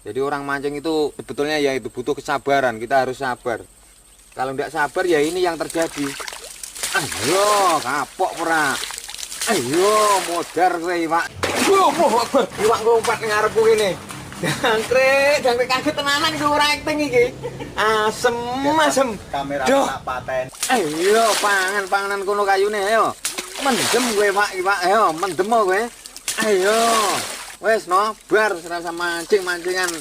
Jadi orang mancing itu sebetulnya ya itu butuh kesabaran, kita harus sabar. Kalau tidak sabar ya ini yang terjadi. Ayo, kapok pura. Ayo, modar kowe, Pak. Iwak ngompat ngarepku ini. Jangkrik kaget tenanan iki ora acting iki. Asem. Kamera Duh. tak paten. Ayo, panganan kono kayune ayo. Mendem kowe, Pak, Iwak. Ayo, mendem kowe. Ayo. Wes no, bar serasa mancing-mancingan